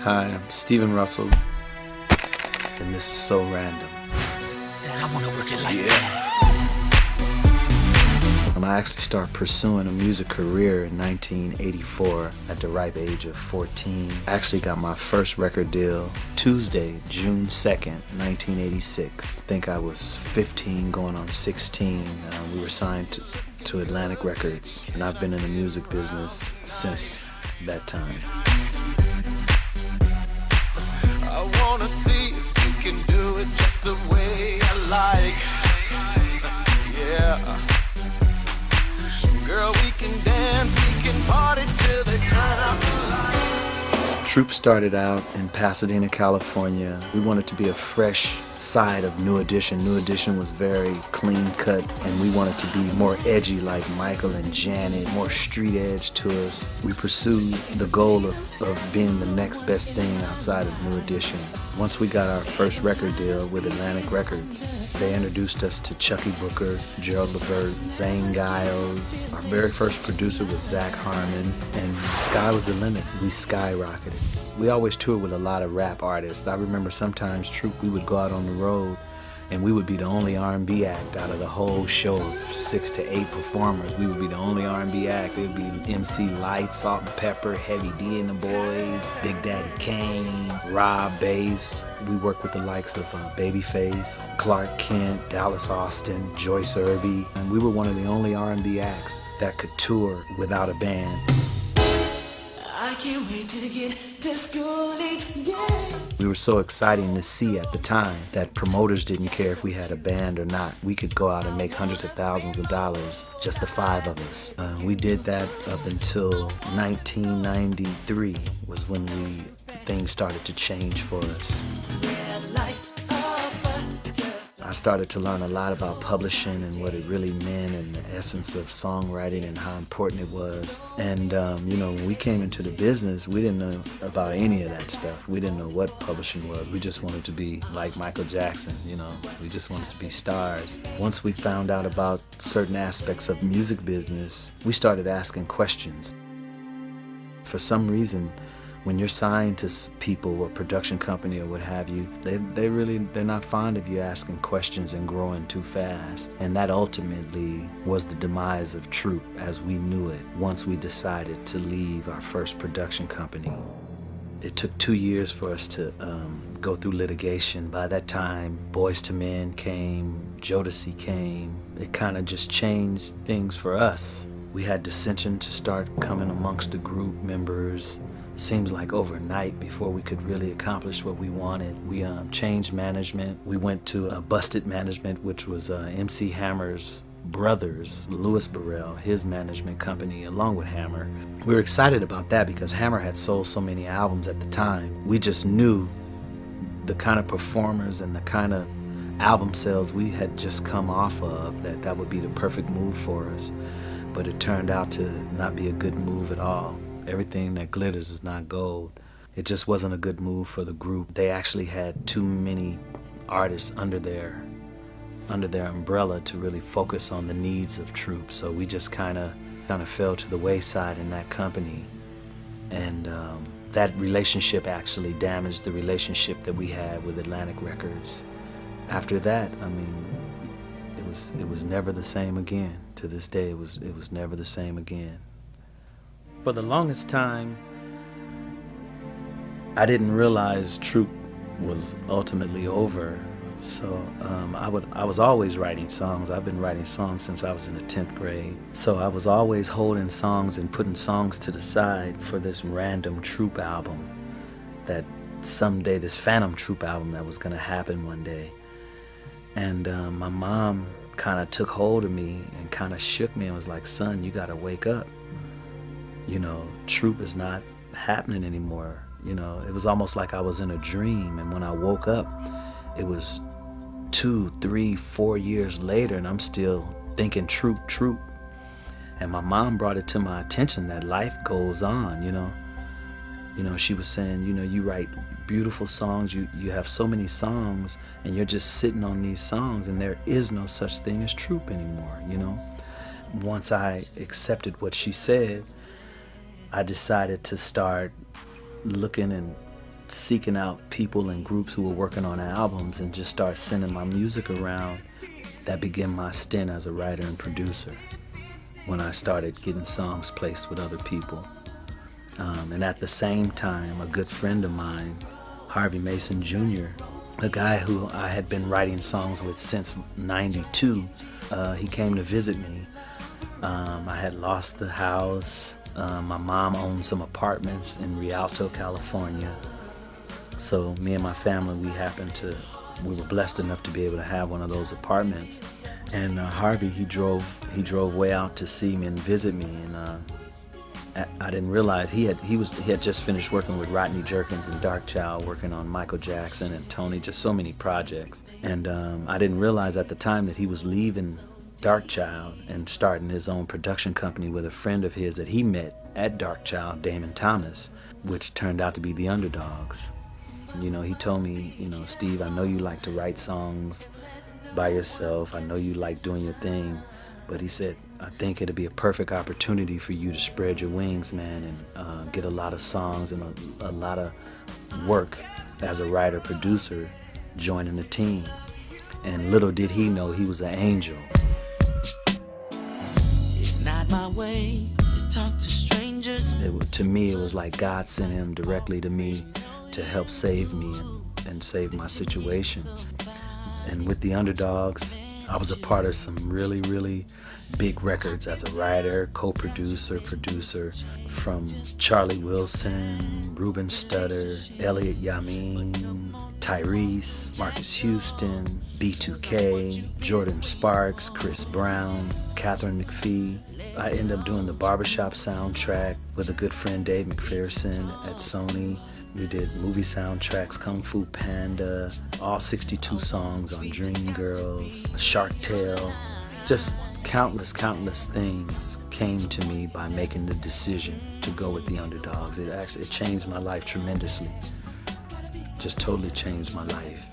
Hi, I'm Steven Russell, and this is So Random. Man, I want to work it like that. I actually started pursuing a music career in 1984 at the ripe age of 14. I actually got my first record deal Tuesday, June 2nd, 1986. I think I was 15 going on 16. We were signed to Atlantic Records, and I've been in the music business since that time. I wanna see if you can do it just the way I like. Yeah. Girl, we can dance, we can party till they turn out the lights. Troop started out in Pasadena, California. We wanted to be a fresh side of New Edition. New Edition was very clean cut, and we wanted to be more edgy like Michael and Janet, more street edge to us. We pursued the goal of being the next best thing outside of New Edition. Once we got our first record deal with Atlantic Records, they introduced us to Chucky Booker, Gerald Levert, Zane Giles. Our very first producer was Zach Harmon, and sky was the limit. We skyrocketed. We always toured with a lot of rap artists. I remember sometimes, Troop, we would go out on the road and we would be the only R&B act out of the whole show of 6 to 8 performers. We would be the only R&B act. It would be MC Light, Salt and Pepper, Heavy D and the Boys, Big Daddy Kane, Rob Bass. We worked with the likes of Babyface, Clark Kent, Dallas Austin, Joyce Irby, and we were one of the only R&B acts that could tour without a band. I can't wait till get to school each day. We were so exciting to see at the time that promoters didn't care if we had a band or not. We could go out and make hundreds of thousands of dollars, just the 5 of us. We did that up until 1993 was when things started to change for us. I started to learn a lot about publishing and what it really meant and the essence of songwriting and how important it was. And, when we came into the business, we didn't know about any of that stuff. We didn't know what publishing was. We just wanted to be like Michael Jackson, We just wanted to be stars. Once we found out about certain aspects of music business, we started asking questions. For some reason, when you're signed to people or production company or what have you, they're not fond of you asking questions and growing too fast. And that ultimately was the demise of Troop as we knew it once we decided to leave our first production company. It took 2 years for us to go through litigation. By that time, Boyz II Men came, Jodeci came. It kind of just changed things for us. We had dissension to start coming amongst the group members. Seems like overnight before we could really accomplish what we wanted. We changed management. We went to Busted Management, which was MC Hammer's brothers, Louis Burrell, his management company, along with Hammer. We were excited about that because Hammer had sold so many albums at the time. We just knew the kind of performers and the kind of album sales we had just come off of, that would be the perfect move for us. But it turned out to not be a good move at all. Everything that glitters is not gold. It just wasn't a good move for the group. They actually had too many artists under their umbrella to really focus on the needs of Troop. So we just kind of fell to the wayside in that company. And that relationship actually damaged the relationship that we had with Atlantic Records. After that, it was never the same again. To this day, it was never the same again. For the longest time, I didn't realize Troop was ultimately over. So I was always writing songs. I've been writing songs since I was in the 10th grade. So I was always holding songs and putting songs to the side for this random Troop album that someday, this Phantom Troop album that was going to happen one day. And my mom kind of took hold of me and kind of shook me and was like, son, you got to wake up. Troop is not happening anymore. It was almost like I was in a dream. And when I woke up, it was 2, 3, 4 years later, and I'm still thinking Troop. And my mom brought it to my attention that life goes on, She was saying, you write beautiful songs, you have so many songs, and you're just sitting on these songs, and there is no such thing as Troop anymore, Once I accepted what she said, I decided to start looking and seeking out people and groups who were working on albums and just started sending my music around. That began my stint as a writer and producer when I started getting songs placed with other people. And at the same time, a good friend of mine, Harvey Mason Jr., a guy who I had been writing songs with since '92, he came to visit me. I had lost the house. My mom owned some apartments in Rialto, California. So me and my family, we were blessed enough to be able to have one of those apartments. And Harvey, he drove way out to see me and visit me. And I didn't realize he had just finished working with Rodney Jerkins and Darkchild, working on Michael Jackson and Tony, just so many projects. And I didn't realize at the time that he was leaving Darkchild and starting his own production company with a friend of his that he met at Darkchild, Damon Thomas, which turned out to be the Underdogs. You know, he told me, you know, Steve, I know you like to write songs by yourself. I know you like doing your thing. But he said, I think it'd be a perfect opportunity for you to spread your wings, man, and get a lot of songs and a lot of work as a writer-producer joining the team. And little did he know he was an angel. It's not my way to talk to strangers. To me, it was like God sent him directly to me to help save me and save my situation. And with the Underdogs, I was a part of some really, really big records as a writer, co-producer, producer, from Charlie Wilson, Ruben Studdard, Elliot Yamin, Tyrese, Marcus Houston, B2K, Jordan Sparks, Chris Brown, Catherine McPhee. I ended up doing the Barbershop soundtrack with a good friend, Dave McPherson, at Sony. We did movie soundtracks, Kung Fu Panda, all 62 songs on Dreamgirls, Shark Tale. Just countless things came to me by making the decision to go with the Underdogs. It changed my life tremendously. Just totally changed my life.